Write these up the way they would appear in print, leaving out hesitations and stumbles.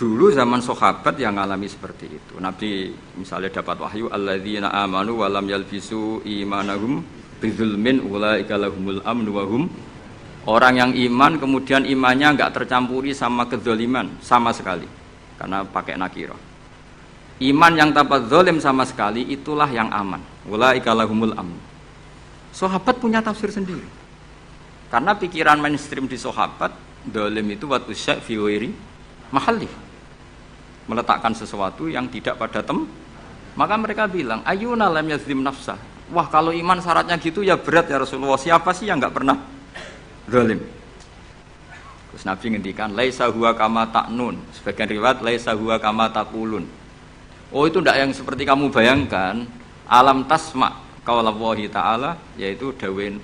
Dulu zaman sahabat yang ngalami seperti itu. Nabi misalnya dapat wahyu alladzina amanu wa lam yalbisu imanahum bidzulmin ulaika lahumul amnu wa hum. Orang yang iman kemudian imannya enggak tercampuri sama kezaliman sama sekali. Karena pakai nakirah. Iman yang tanpa zalim sama sekali itulah yang aman. Ulaika lahumul amnu. Sahabat punya tafsir sendiri. Karena pikiran mainstream di sahabat, zalim itu wa tusya fi ghairi mahalli. Meletakkan sesuatu yang tidak pada maka mereka bilang ayyuna lam yazlim nafsah. Wah, kalau iman syaratnya gitu ya berat ya Rasulullah. Siapa sih yang enggak pernah zalim? Terus Nabi ngendikan laisa huwa kama ta'nun. Sebagian riwayat laisa huwa kama taqulun. Oh, itu enggak yang seperti kamu bayangkan. Alam tasma qaulallahi ta'ala, yaitu dawuh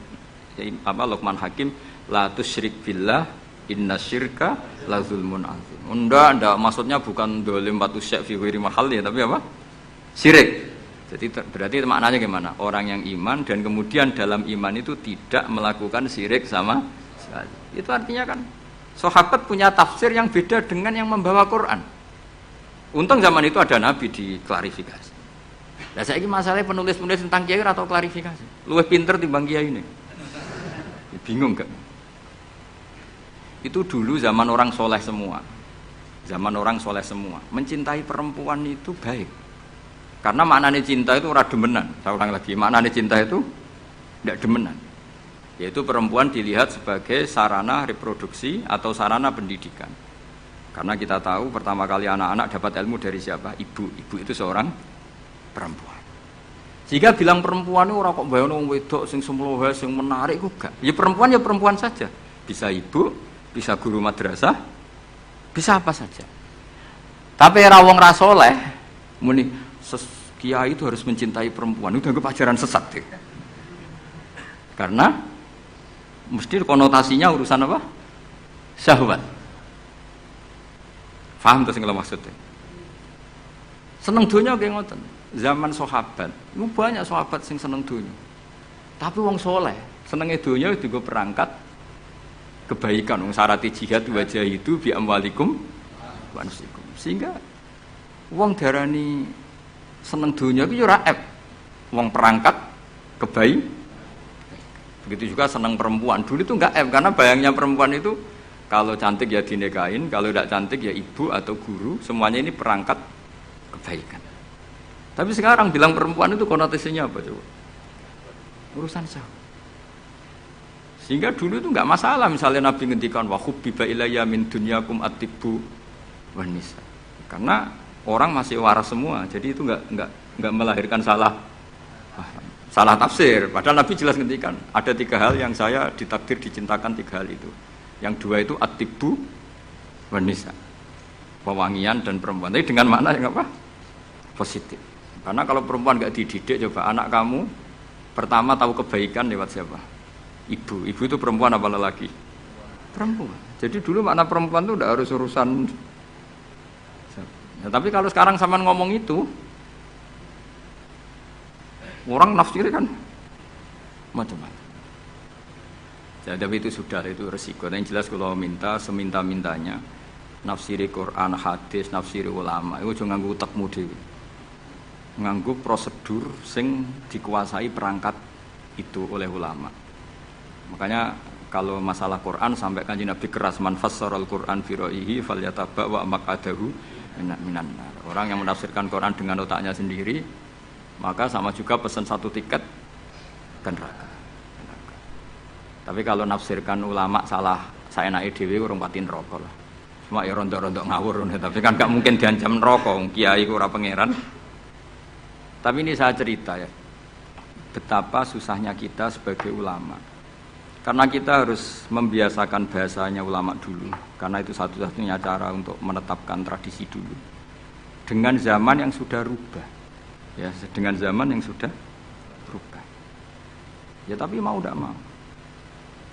Luqman Hakim, la tusyrik billah inna syirka la zulmun azim. Enggak, maksudnya bukan dolim batu syak fi ghairi mahal ya, tapi apa? Syirik. Jadi berarti maknanya gimana? Orang yang iman dan kemudian dalam iman itu tidak melakukan syirik sama sekali. Itu artinya kan sahabat punya tafsir yang beda dengan yang membawa Quran. Untung zaman itu ada Nabi diklarifikasi. Nah, saya ini masalahnya penulis-penulis tentang kiai atau klarifikasi. Luwih pinter timbang kiai ini. Bingung gak? Itu dulu zaman orang soleh semua. Zaman orang soleh semua. Mencintai perempuan itu baik. Karena maknanya cinta itu ora demenan. Saya ulang lagi, maknanya cinta itu tidak demenan. Yaitu perempuan dilihat sebagai sarana reproduksi atau sarana pendidikan. Karena kita tahu pertama kali anak-anak dapat ilmu dari siapa? Ibu. Ibu itu seorang perempuan. Jika bilang perempuan itu ora kok bayangno wong wedok sing semlohe sing menarik kok gak. Ya perempuan saja. Bisa ibu, bisa guru madrasah, bisa apa saja. Tapi ra wong ra saleh muni kiai itu harus mencintai perempuan. Itu dianggap ajaran sesat ya. Karena mesti konotasinya urusan apa? Syahwat. Paham to sing kula maksudnya? Seneng donya nggih ngoten. Zaman sahabat, itu banyak sahabat sing seneng donya. Tapi wong saleh, senenge donya dienggo perangkat kebaikan. Wong syarat jihad wajah itu bi amwalikum wa anfusikum. Sehingga wong darani seneng donya iku yo ora ep. Wong perangkat kebaikan. Begitu juga senang perempuan. Dulu itu enggak F, karena bayangnya perempuan itu kalau cantik ya dinikahin, kalau tidak cantik ya ibu atau guru, semuanya ini perangkat kebaikan. Tapi sekarang bilang perempuan itu konotasinya apa coba? Urusan syahwat. Sehingga dulu itu enggak masalah, misalnya Nabi ngendikan wa hubbiba ilayya min dunyakum at-tibbu wan nisa. Karena orang masih waras semua, jadi itu enggak melahirkan salah tafsir. Padahal Nabi jelas ngendikan ada 3 hal yang saya ditakdir dicintakan, 3 hal itu. Yang 2 itu at-tibbu wan nisa, pewangian dan perempuan. Tapi dengan makna yang apa? Positif. Karena kalau perempuan enggak dididik, coba anak kamu pertama tahu kebaikan lewat siapa? Ibu. Ibu itu perempuan apa lelaki? Perempuan. Jadi dulu makna perempuan itu tidak harus urusan. Ya, tapi kalau sekarang sampean ngomong itu, orang nafsir kan macam-macam. Jadi itu sudah, itu resiko. Yang jelas kalau minta seminta-mintanya nafsiri Quran, hadis, nafsiri ulama, itu jangan nganggo utekmu dhewe. Nganggo prosedur sing dikuasai perangkat itu oleh ulama. Makanya kalau masalah Quran sampai Kanjeng Nabi keras, man fassaral Quran fi ra'yihi falyatabwa maq'adahu minan nar. Orang yang menafsirkan Quran dengan otaknya sendiri, maka sama juga pesan 1 tiket ke neraka. Tapi kalau nafsirkan ulama salah, saya naik dewi urung pati neraka lah. Cuma ya rontok-rontok ngawur, tapi kan gak mungkin diancam neraka, kiai ora pangeran. Tapi ini saya cerita ya, betapa susahnya kita sebagai ulama. Karena kita harus membiasakan bahasanya ulama dulu, karena itu satu-satunya cara untuk menetapkan tradisi dulu. Dengan zaman yang sudah rubah. Ya, dengan zaman yang sudah berubah. Ya tapi mau tidak mau.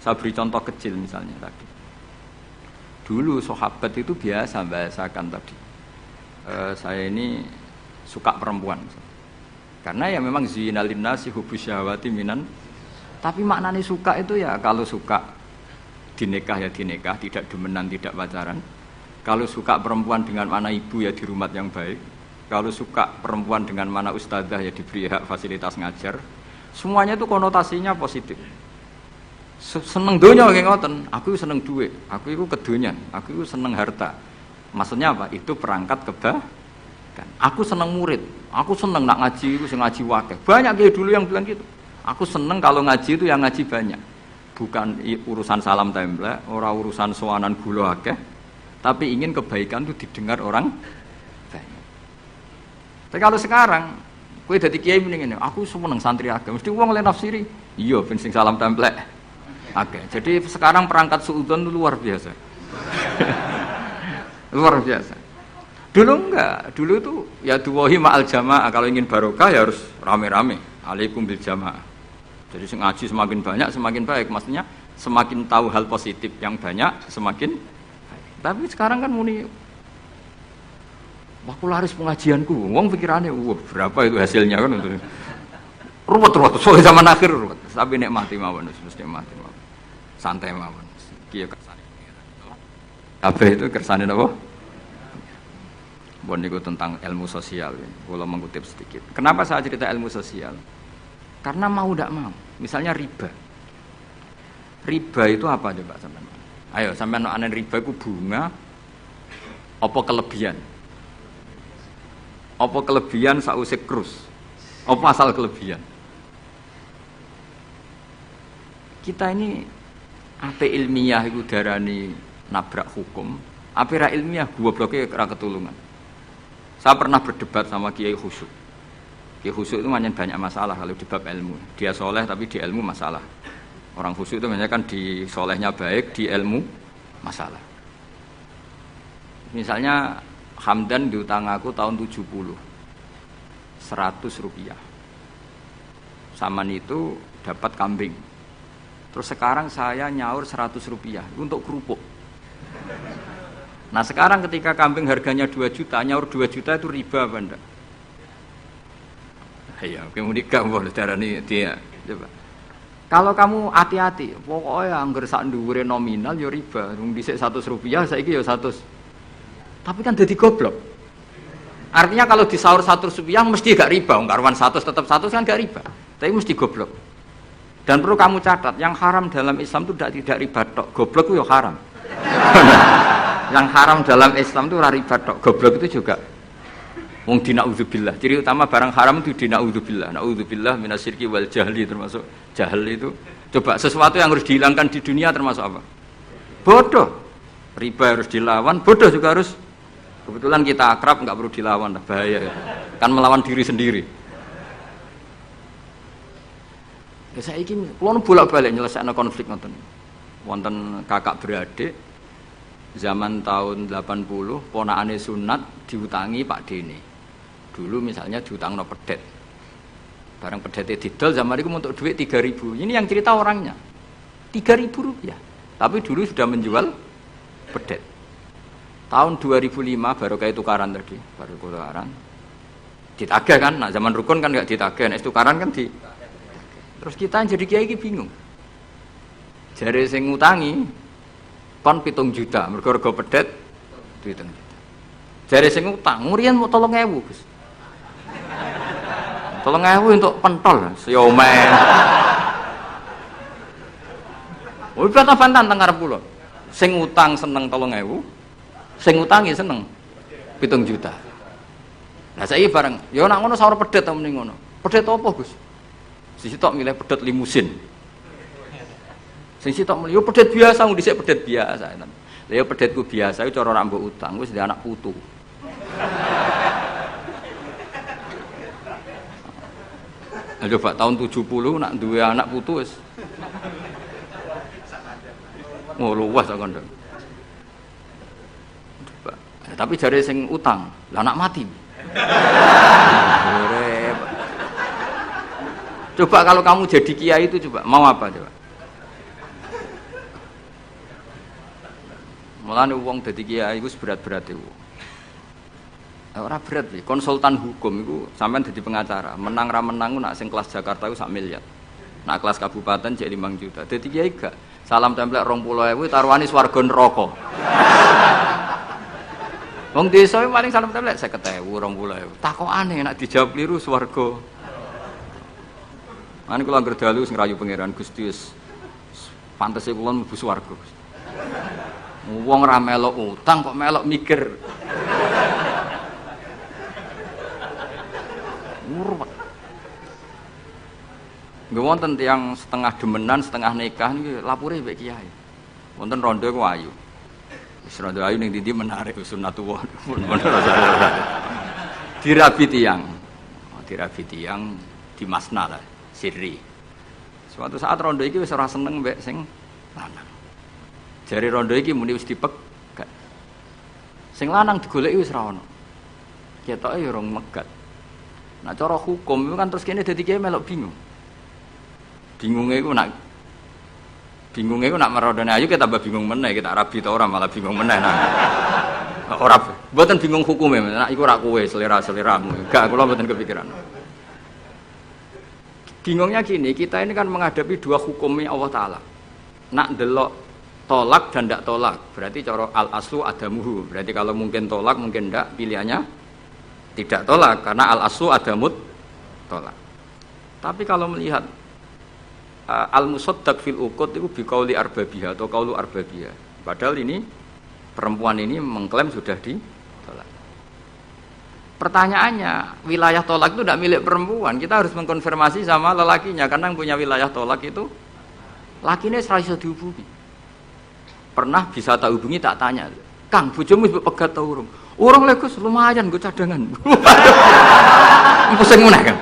Saya beri contoh kecil misalnya tadi. Dulu sahabat itu biasa bahasakan tadi. Saya ini suka perempuan. Karena ya memang zinalin nasi hubus syahwati minan. Tapi maknanya suka itu ya kalau suka dinikah ya dinikah, tidak demenan, tidak pacaran. Kalau suka perempuan dengan mana ibu ya di rumah yang baik. Kalau suka perempuan dengan mana ustadzah ya diberi hak fasilitas ngajar. Semuanya itu konotasinya positif. Seneng donya kayak ngoten, aku seneng duit, aku itu kedonyan, aku itu seneng harta. Maksudnya apa? Itu perangkat kebaikan. Aku seneng murid, aku seneng nak ngaji itu ngaji wakeh. Banyak kayak dulu yang bilang gitu. Aku seneng kalau ngaji itu yang ngaji banyak. Bukan urusan salam template, orang urusan sowanan gula akeh, tapi ingin kebaikan itu didengar orang banyak. Tapi kalau sekarang, kowe dadi kiai mending ngene, aku seneng santri akeh, mesti wong le nafsiri. Iya ben sing salam template. Oke, jadi sekarang perangkat suudzon itu luar biasa. Luar biasa. Dulu enggak, dulu itu ya duwahi ma'al jamaah, kalau ingin barokah ya harus rame-rame. Alaikum bil jamaah. Jadi ngaji semakin banyak semakin baik, maksudnya semakin tahu hal positif yang banyak semakin baik. Tapi sekarang kan muni aku laris pengajianku, wong pikirannya wah berapa itu hasilnya kan itu. Ruwet-ruwet, soalnya zaman akhir ruwet. Tapi nikmati mawon, mesti nikmati mawon. Santai mawon. Kiye kersane. Kabeh itu kersane napa? Bon niku tentang ilmu sosial. Kula mengutip sedikit. Kenapa saya cerita ilmu sosial? Karena mau tidak mau. Misalnya riba. Riba itu apa coba sampean? Ayo sampean anen riba itu bunga apa kelebihan? Apa kelebihan sause krus? Apa asal kelebihan? Kita ini ape ilmiah itu darani nabrak hukum, ape ra ilmiah gobloke ra ketulungan. Saya pernah berdebat sama Kiai Khusyuk. Kiai Khusyuk itu banyak masalah kalau di bab ilmu. Dia soleh tapi di ilmu masalah. Orang khusyuk itu banyak kan di solehnya baik, di ilmu masalah. Misalnya Hamdan diutang aku tahun 70, 100 rupiah. Saman itu dapat kambing. Terus sekarang saya nyaur 100 rupiah untuk kerupuk. Nah sekarang ketika kambing harganya 2 juta, nyaur 2 juta itu riba apa enggak? Iya, kemudian kamu darani dia. Coba. Kalau kamu hati-hati, pokoknya anggar sak dhuwure nominal ya riba. Wong dhisik 100 rupiah, saiki ya 100. Tapi kan jadi goblok. Artinya kalau disaur 100 rupiah mesti gak riba, wong karuan 100 tetap 100 kan gak riba. Tapi mesti goblok. Dan perlu kamu catat, yang haram dalam Islam itu tidak riba tok, goblok itu ya haram. Yang haram dalam Islam itu riba tok, goblok itu juga. Wong dina'udzubillah. Ciri utama barang haram itu dina'udzubillah. Na'udzubillah minasyirki wal jahli, termasuk jahil itu. Coba sesuatu yang harus dihilangkan di dunia termasuk apa? Bodoh. Riba harus dilawan, bodoh juga harus. Kebetulan kita akrab nggak perlu dilawan, bahaya. Kan melawan diri sendiri. Ya saya ingin, kalau bolak-balik nyelesaikan konflik nonton. Wonten kakak beradik, zaman tahun 80, ponakane sunat diutangi Pak Dene. Dulu misalnya diutang no pedet. Barang pedetnya didol, zaman itu untuk duit 3.000. Ini yang cerita orangnya. 3.000 rupiah. Tapi dulu sudah menjual pedet. Tahun 2005 baru kayak tukaran tadi, baru tukaran. Ditagih kan, nah zaman rukun kan nggak ditagih, nah tukaran kan di. Terus kita jadi kiai bingung. Jare sing ngutangi kon 7 juta, mergo pedet 7 juta. Jare sing utang, ngurian mau 3.000, Gus. 3.000 untuk pentol, siomen. Wis kata fantan teng ngarep kula. Sing utang seneng 3.000, sing utangi seneng 7 juta. Nah saiki bareng, ya nek ngono sawur pedet ta mending ngono. Pedet apa, Gus? Sisi tok milih pedet limusin. Sisi tok milih yo pedet biasa, wong dhisik pedet biasa. Lah yo pedetku biasa iku cara ora mbok utang, wis ndek anak putu. Coba tahun 70 nak duwe anak putu wis. Oh luas kok ndek. Tapi jare sing utang, lah anak mati. Coba kalau kamu jadi kiai itu coba mau apa coba? Mulane wong dadi kiai iku berat-berat iku. Ora berat iki, konsultan hukum iku sampean dadi pengacara, menang ra menang nak sing kelas Jakarta iku sak miliar. Nak kelas kabupaten jek 5 juta. Dadi kiai gak salam templek 20.000 taruhane swarga neraka. Wong desa paling salam templek 50.000 20.000. Takokane nek dijawab kliru swarga. Ane kula anggere dalu sing rayu pangeran Gusti wis pantese kula mlebu swarga. Wong ra melok utang kok melok mikir. Murwat. Nggih wonten tiyang setengah demenan, setengah nikah niki lapure mbek kiai. Wonten rondo ku ayu. Wis rondo ayu ning ndi menarik sunatullah. Dirabi tiyang. Dirabi tiyang di masna lah, sirri. Suatu saat rondo iki wis ora seneng mbek sing lanang. Jare rondo iki muni wis dipegat. Sing lanang digoleki wis ora ono. Ketoke ya rong megat. Nah cara hukum itu kan terus kene dadi kiai melok bingung. Bingunge iku nak merondone ayu kita tambah bingung meneh, kita rabi ta ora malah bingung meneh. Nah. Ora mboten bingung hukume, nak iku ora kowe selera-seleramu. Enggak, kula mboten kepikiran. Bingungnya gini, kita ini kan menghadapi dua hukumnya Allah Ta'ala. Nak delok tolak dan ndak tolak, berarti cara al-aslu adamuhu. Berarti kalau mungkin tolak, mungkin ndak, pilihannya tidak tolak karena al-aslu adamut tolak. Tapi kalau melihat al-musaddaq fil uqud itu biqauli arbabiha atau qaulu arbabiha. Padahal ini perempuan ini mengklaim sudah ditolak. Pertanyaannya, wilayah tolak itu tidak milik perempuan. Kita harus mengkonfirmasi sama lelakinya karena yang punya wilayah tolak itu lakinya ora iso dihubungi. Pernah bisa tak hubungi tak tanya, "Kang, bojomu wis pegat ta urung?" Urung lek Gus, lumayan nggo cadangan. Pusing meneh kan.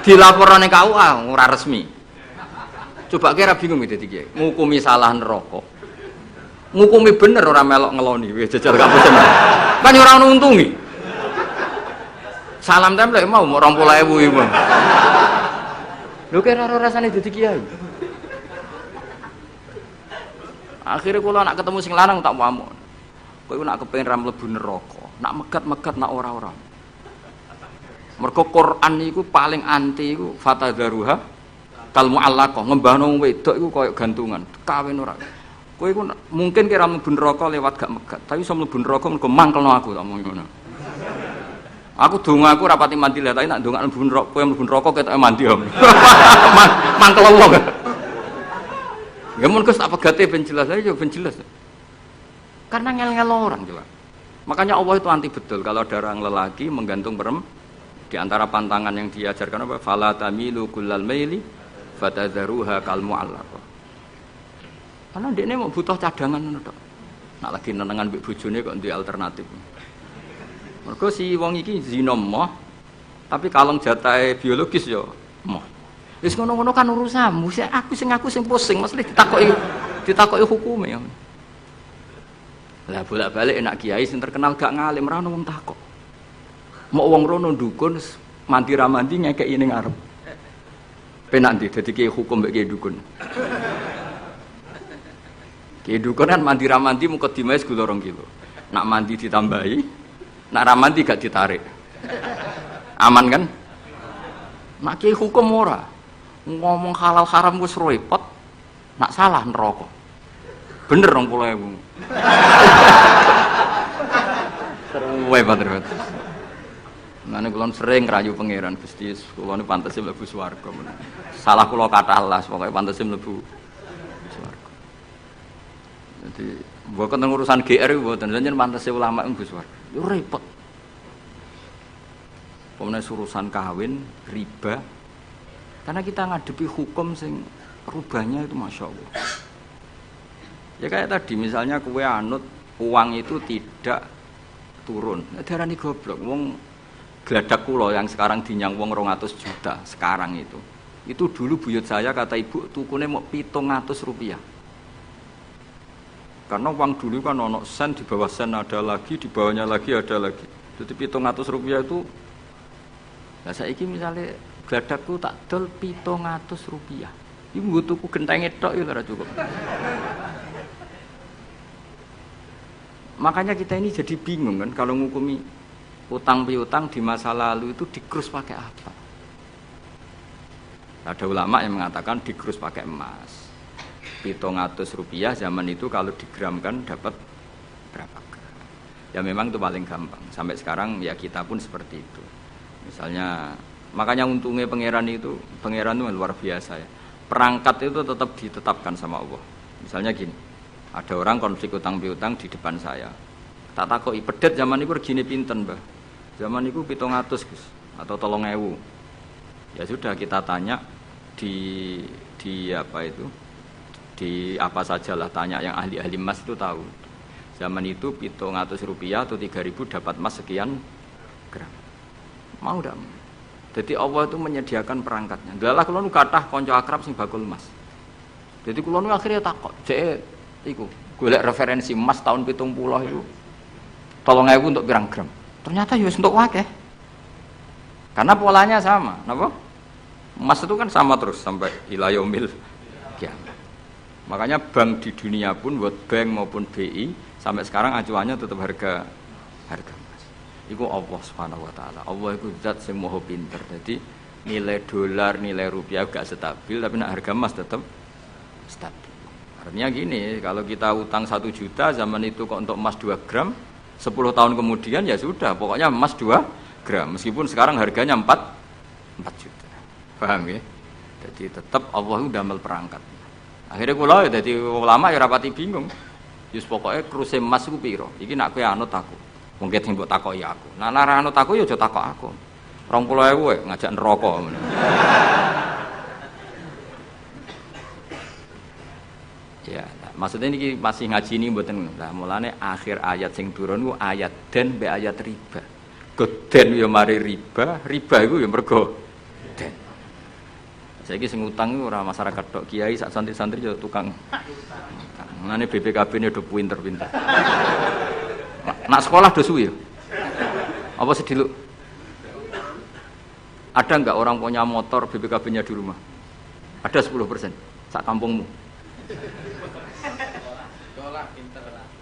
Dilaporane KUA ora resmi. Coba kira bingung iki dadi kiai. Ngukumi salah neraka. Ngukumi bener ora melok ngeloni wis jajal gak pusing. Kan ora ono untungi. Salam templek mau 20.000 iku. Lho kira ora rasane dadi kiai. Akhirnya kula nak ketemu sing lanang tak pamuk. Kowe nak kepengin ra mlebu neraka, nak megat-megat nak ora-ora. Mergo Quran iku paling anti iku fatadzaruha kal muallaqah, ngembahno wedok iku koyo gantungan, kawin ora. Kowe iku mungkin kira mlebu neraka lewat gak megat, tapi iso mlebu neraka mergo mangkelno aku tak omong ngono. Aku donga aku ra pati mandi lah, tapi nak ndongak mlebu neraka, kowe mlebu neraka ketoke mandi om. Mangkel wong. Ya mun Gus tak pegate ben jelas aja ben jelas. Karena ngel-ngel orang juga. Makanya Allah itu anti betul kalau ada orang lelaki menggantung perempuan. Di antara pantangan yang diajarkan apa? Fala tamilu kullal maili fatadzaruha kal mu'allaqah. Karena dia ini mau butuh cadangan ngono tok. Nak lagi nenengan mbek bojone kok duwe alternatif. Mergo si wong iki zina moh, tapi kalong jatahe biologis ya moh. Wis ngono-ngono kan urusanmu. Aku sing pusing, mesti ditakoki hukume ya. Lah bolak-balik enak kiai sing terkenal gak ngalim ra ono wong takok. Mok wong rono dukun mandi ra mandi ngekeki ning ngarep. Penak ndi dadi kiai hukum mbek kiai dukun. Kiai dukun kan mandi ra mandi mukadimah segula 2 kilo. Nak mandi ditambahi, nak ra mandi gak ditarik. Aman kan? Nak kiai hukum ora. Ngomong halal haram wis repot. Nak salah neraka. Bener 20.000. Terus banget. Mane kula sering rayu pangeran Gusti, kula niku pantese mlebu swarga. Salah kula kathah las, pokoke pantese mlebu swarga. Jadi, mboten urusan GR mboten, jenengan pantese ulama mlebu swarga. Yo repot. Pemene urusan kawin, riba. Karena kita ngadepi hukum sing rubahnya itu Masya Allah. Ya kayak tadi misalnya kue anut uang itu tidak turun. Darani goblok. Wong gladak kula yang sekarang dinyang wong 200 juta sekarang itu. Itu dulu buyut saya kata ibu tukune mau 700 rupiah. Karena uang dulu kan ono sen, di bawah sen ada lagi, di bawahnya lagi ada lagi. Jadi 700 rupiah itu. Nah saiki misalnya Gladakku tak dol Rp700. Iku nggo tuku gentenge tok ya ora cukup. Makanya kita ini jadi bingung kan kalau ngukumi utang piutang di masa lalu itu dikrus pakai apa? Ada ulama yang mengatakan dikrus pakai emas. Rp700 zaman itu kalau digramkan dapat berapa gram? Ya memang itu paling gampang. Sampai sekarang ya kita pun seperti itu. Misalnya makanya untungnya pangeran itu luar biasa ya. Perangkat itu tetap ditetapkan sama Allah. Misalnya gini, ada orang konflik utang piutang di depan saya. Tak takoki pedet zaman itu regine pinten, Mbah? Zaman itu 700 Gus atau 3.000. Ya sudah kita tanya di apa itu? Di apa sajalah tanya yang ahli-ahli emas itu tahu. Zaman itu Rp700 atau 3.000 dapat emas sekian gram. Mau ndak? Jadi Allah itu menyediakan perangkatnya. Dalah kula nu kathah kanca akrab sing bakul emas. Jadi kula nu akhirnya takok, jek iku golek referensi emas tahun 70 itu 3.000 untuk pirang gram. Ternyata ya wis entuk akeh. Karena polanya sama, napa? Emas itu kan sama terus sampai ila yaumil kiamat. Makanya bank di dunia pun, World Bank maupun BI sampai sekarang acuannya tetap harga emas. Iku Allah Subhanahu wa taala. Allah iku zat sing maha pinter. Jadi nilai dolar, nilai rupiah gak stabil tapi nak harga emas tetap stabil. Artinya gini, kalau kita utang 1 juta zaman itu kok untuk emas 2 gram, 10 tahun kemudian ya sudah, pokoknya emas 2 gram. Meskipun sekarang harganya 4 juta. Paham ya? Jadi tetap Allah itu damel perangkat. Akhirnya kula ya dadi ulama ya rapati bingung. Yus pokoknya kruse emas iku piro? Iki nak kowe anut aku. Mungkin sing mbok takoki aku. Nah nek anut aku ya aja takok aku. 20.000 ngajak neraka ngono. Ya, maksudnya ini masih ngaji ini mboten. Lah mulane akhir ayat sing turun ku ayat den mbek ayat riba. Goden ya mari riba iku ya mergo den. Saiki sing utang iku ora masyarakat tok, kiai sak santri-santri ya tukang. Mulane BPKB-ne do pinter-pinter. Nak sekolah do suwi ya? Apa sediluk? Ada enggak orang punya motor BPKB-nya di rumah? Ada 10% sak kampungmu.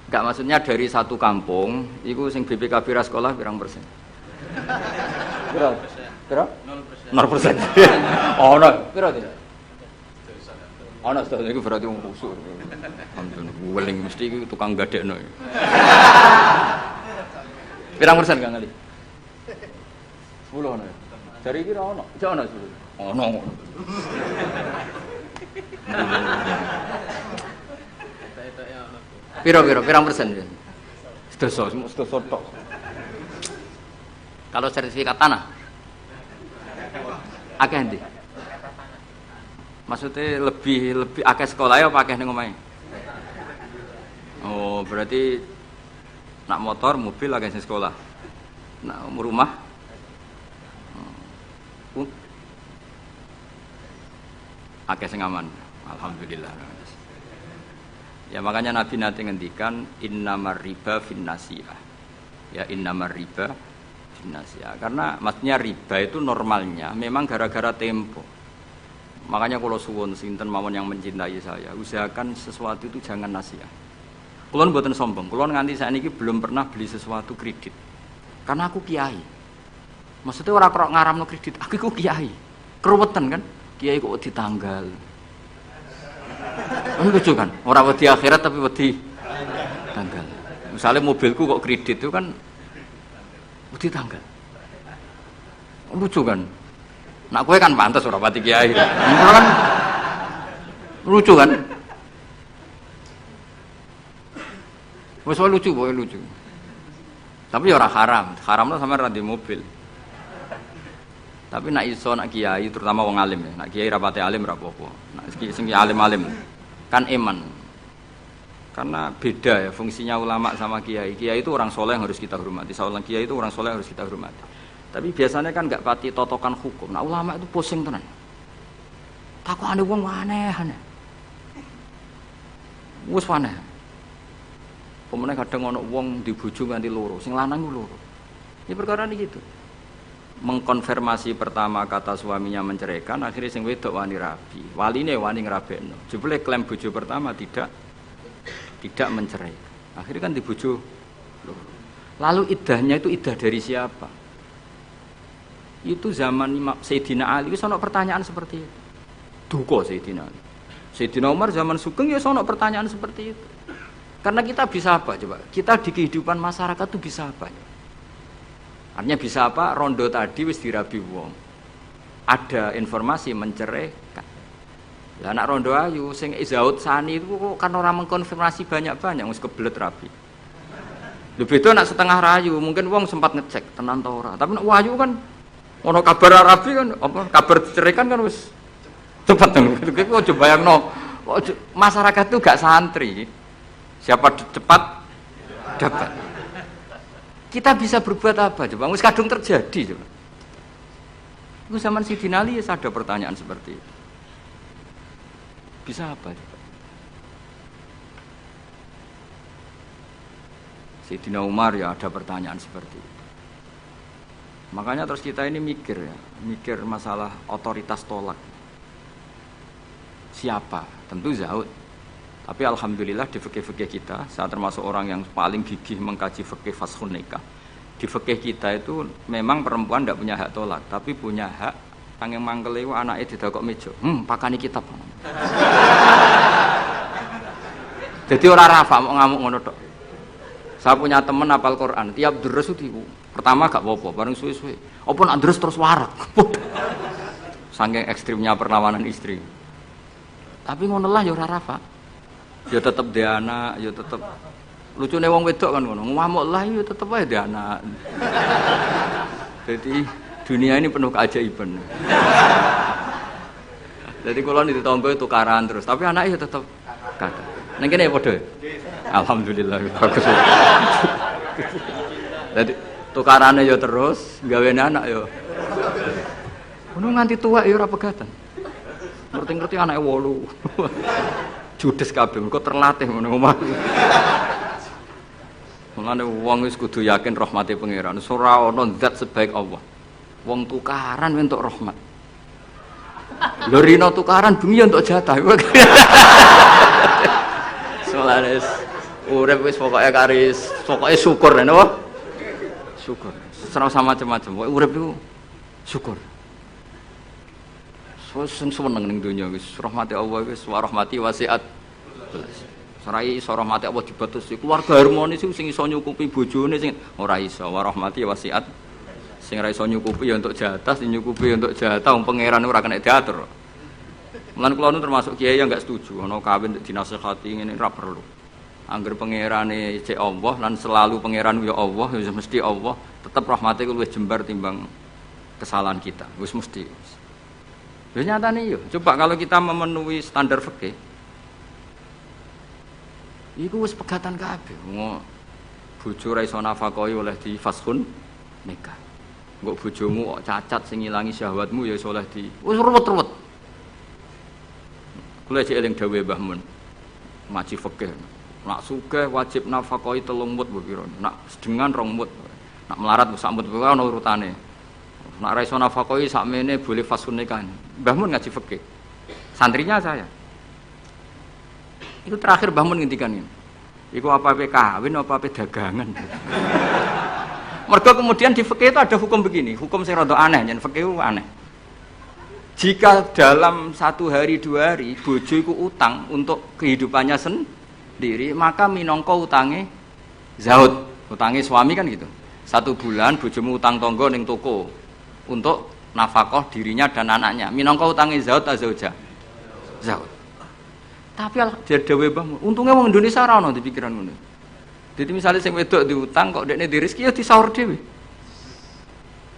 Enggak, maksudnya dari satu kampung iku sing BPKB ra sekolah pirang persen? Pira? 0%. Ono, pira iki? Ono sedaya iku berarti wong kusuk. Ampun, weling mesti iki tukang gadekno. Pirang persen Kang Ali? 10 ono. Dari iki ra ono. Jek ono 10. Ono. Pirang persen? Sedoso tok. Kalau sertifikat tanah? Akeh ndi? Maksudnya lebih akeh sekolah ya apa akeh ning omahe? Oh, berarti nak motor, mobil akeh sing sekolah. Nak rumah akeh sing aman. Alhamdulillah. Ya makanya Nabi nanti ngendikan innamar riba finnasiyah. Ya innamar riba finnasiyah. Karena maksudnya riba itu normalnya memang gara-gara tempo. Makanya kalau suwun sinten mawon yang mencintai saya, usahakan sesuatu itu jangan nasiah. Kulon mboten sombong. Kulon nganti saiki belum pernah beli sesuatu kredit. Karena aku kiai. Maksudnya orang kok ngaramno kredit, aku kiai. Keruwetan kan? Kiai kok ditanggal. Lucu kan? Orang wedi akhirat tapi wedi tanggal. Misalnya mobilku kok kredit itu kan wedi tanggal. Lucu kan? Nak kowe kan pantes ora pati kiai. Kan lucu kan? Wes lucu, boy lucu. Tapi ya ora haram. Haramno sampean ra di mobil. Tapi nak iso nak kiai terutama wong alim ya. Nak kiai rapati alim ra apa-apa. Nak sing alim-alim kan iman. Karena beda ya fungsinya ulama sama kiai. Kiai itu orang soleh yang harus kita hormati. Seorang kiai itu orang soleh yang harus kita hormati. Tapi biasanya kan enggak pati totokan hukum. Nah ulama itu pusing tenan. Takokane wong aneh-aneh. Wis aneh. Pemene kadang ana wong di bojo nganti loro, sing lanang ku loro. Ini perkara ini gitu. mengkonfirmasi pertama kata suaminya menceraikan, akhirnya sing wedok wani rabi. Waline wani ngrabekno. Jebule klaim bojo pertama tidak menceraikan. Akhirnya kan di bojo. Lalu iddahnya itu iddah dari siapa? Itu zaman Sayyidina Ali itu ono pertanyaan seperti itu. Duka Sayyidina Ali. Sayyidina Umar zaman Sugeng ya ono pertanyaan seperti itu. Karena kita bisa apa coba? Kita di kehidupan masyarakat itu bisa apa? Artinya bisa apa? Rondo tadi wis dirabi wong. Ada informasi menceraikan. Lah anak rondo ayu sing Izaud Sani itu kan orang mengkonfirmasi banyak-banyak wis kebelet rabi. Lho beda nak setengah rayu, mungkin wong sempat ngecek tenan ta ora. Tapi nek wahyu kan ono kabar rabi kan apa kabar diceraikan kan wis cepet kan. Iku aja bayangno. Masyarakat itu gak santri. Siapa cepat dapat. Kita bisa berbuat apa coba? Wis kadung terjadi coba. Itu zaman Sidin Ali ya ada pertanyaan seperti itu. Bisa apa coba? Sidina Umar ya ada pertanyaan seperti itu. Makanya terus kita ini mikir masalah otoritas tolak. Siapa? Tentu Zaud. Tapi alhamdulillah di fikih-fikih kita, saya termasuk orang yang paling gigih mengkaji fikih fashun nikah. Di fikih kita itu memang perempuan tidak punya hak tolak, tapi punya hak tanging mangkel iku anake didakok meja. Pakani kitab. Jadi ora rafa mau ngamuk ngono tok. Saya punya teman hafal Quran, tiap deres itu pertama gak apa-apa, bareng suwe-suwe. Apa nak deres terus warak. Saking ekstrimnya perlawanan istri. Tapi ngono lah ya ora rafa. Ya tetep dhe anak, ya tetep lucune wong wedok kan ngono. Ngamuk lah ya tetep ae dhe anak. Jadi dunia ini penuh keajaiban. Jadi kalau di tonggo itu tukaran terus, tapi anaknya tetep kata. Neng kene padha. Alhamdulillah bagus. Jadi tukarane ya terus, gawene anak ya. Ngono nganti tua ya ora pegatan. Ngerti-ngerti anake 8. Judes kabeh kok terlatih ngono omah. Mulane wong wis kudu yakin rahmate pangeran. Ora ana zat sebaik Allah. Wong tukaran entuk rahmat. Lho rino tukaran bumi entuk jatah. Solares urip wis pokoke syukur napa? Syukur. Ora sama macam-macam. Pokoke urip iku syukur. Seneng ning donya wis rahmati Allah wis wa rahmati wasiat. Sarai iso rahmati Allah dibatasi keluarga harmonis sing iso nyukupi bojone sing ora iso wa rahmati wasiat. Sing ora iso nyukupi ya untuk jatah, sing nyukupi untuk jatah wong pangeran ora kena diatur. Mulane kula nu termasuk kiai yang enggak setuju ana kawin dinasihati ngene ora perlu. Angger pangerane cek Allah lan selalu pangeran ya Allah ya mesti Allah, tetep rahmate luwih jembar timbang kesalahan kita. Wis mesti. Ya nyata nih yo, coba kalau kita memenuhi standar fikih, itu wis pegatan kabeh. Bojo ra iso nafakahi oleh di fashun nikah. Engko bojomu kok cacat sing ngilangi syahwatmu ya iso oleh di wis ruwet-ruwet. Kula cek eling dawuhe Mbah Mun. Ngaji fikih. Nak sugih wajib nafakahi 3 mut mbok kira. Nak sedengan 2 mut. Nak melarat sak mut kuwi ana urutane. Nak ra iso nafakahi sakmene boleh fashun nikah. Mbah Mun ngaji fikih. Santrinya saya. Itu terakhir Mbah Mun ngendikan ini. Iku apa-apa kawin apa-apa dagangan. Mergo kemudian di fikih itu ada hukum begini, hukum sing rada aneh, yen fikih itu aneh. Jika dalam 1 hari 2 hari bojo iku utang untuk kehidupannya sendiri, maka minangka utange zaud, utange suami kan gitu. 1 bulan bojomu utang tangga ning toko untuk nafkah dirinya dan anaknya. Minangka utange zaud ta zauja? Zaud. Tapi dhewe Mbah, untunge wong Indonesia ora ono di pikiran ngono. Jadi misalnya sing wedok diutang kok dekne di rezeki ya disaur dhewe.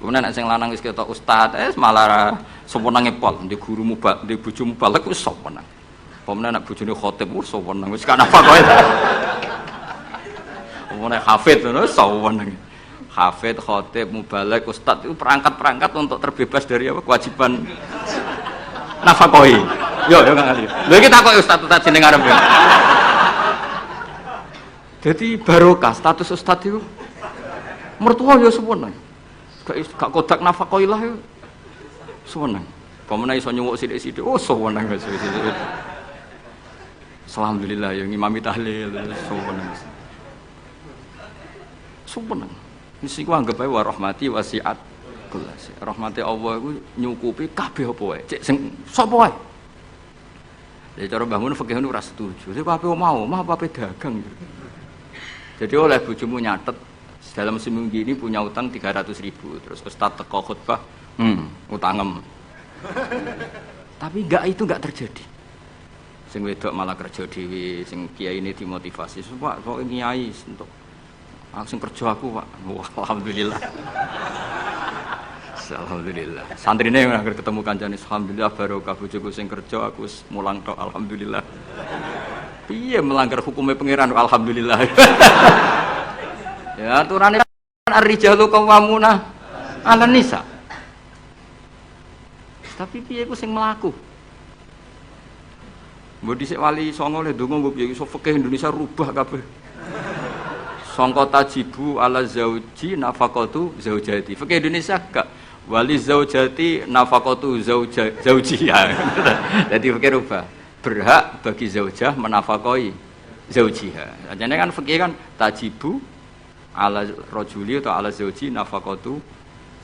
Kemudian nek sing lanang wis ketok ustaz, malah soponange pol, di guru mubal, di bojo mubalek wis soponang. Pemenang nek bojone khotib wis soponang, wis kan apa kowe. Omone hafid ngono soponang. Hafid, khotib, mubalek, ustaz itu perangkat-perangkat untuk terbebas dari apa kewajiban nafkahi. Yo enggak ngali. Lha iki takoki ustaz jeneng arep ya. Jadi barokah status ustaz itu mertua ya sepono. Gak kodak nafaqoilah yo. Seneng. Pemene iso nyuwuk sithik-sithik. Oh, seneng wis. Alhamdulillah yang ngimami tahlil seneng. Seneng. Wis iku anggap ae wa rahmati wasiat kulas. Rahmati Allah iku nyukupi kabeh apa wae. Cek sing sapa wae. Jadi cara Mbah Mun fikih ora setuju. Sing kabeh mau, mah apa dagang. Jadi oleh bojomu nyatet dalam seminggu ini punya utang 300.000. Terus Ustaz teko khutbah, utangem. Tapi itu enggak terjadi. Sing wedok malah kerja dhewe, sing kiai ini dimotivasi. Pak, kok kiai entuk. Aku sing kerja aku, Pak. Wah, alhamdulillah. Alhamdulillah. Santrine ora ketemu kancane, alhamdulillah barokah bojoku sing kerja aku mulang tok, alhamdulillah. Piye melanggar hukumnya pangeran, alhamdulillah. Ya aturane ar-rijalu qawwamuna 'alan nisa. Tapi piye ku sing mlaku? Mbok dhisik wali songo le ndonga mbok piye iso fikih Indonesia rubah kabeh. Sangka tajibu ala zauji nafaqatu zaujati. Fikih Indonesia gak wali zaujati nafaqatu zaujiha. Jadi fikih rubah. Berhak bagi zaujah menafakoi zaujiha. Jadi kan fikih kan tajibu ala rajuli atau ala zauji nafaqatu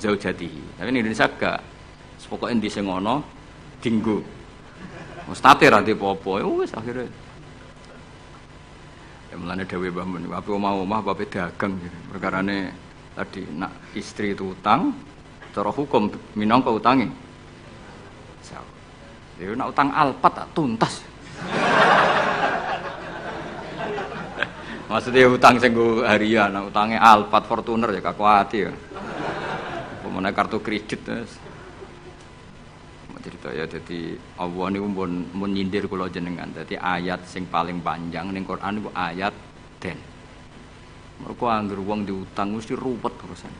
zaujatihi. Tapi in Indonesia gak. Pokoke endi sing ngono dinggo. Wis tate ra apa-apa. Wis akhire. Ya mulane dhewe Mbah Mun, apa mau omah apa dagang gitu. Perkarane tadi nak istri itu utang, cara hukum minangka utange. Ya nak utang alpat tak tuntas. Maksudnya utang sing go harian, utange alpat Fortuner ya kakuati ya. Pemene kartu kredit wis. Cerita ya, jadi Allah ini pun menyindir kula jenengan. Jadi ayat sing paling panjang ning Quran itu ayat 10. Mergo anggere wong diutang mesti ruwet urusan.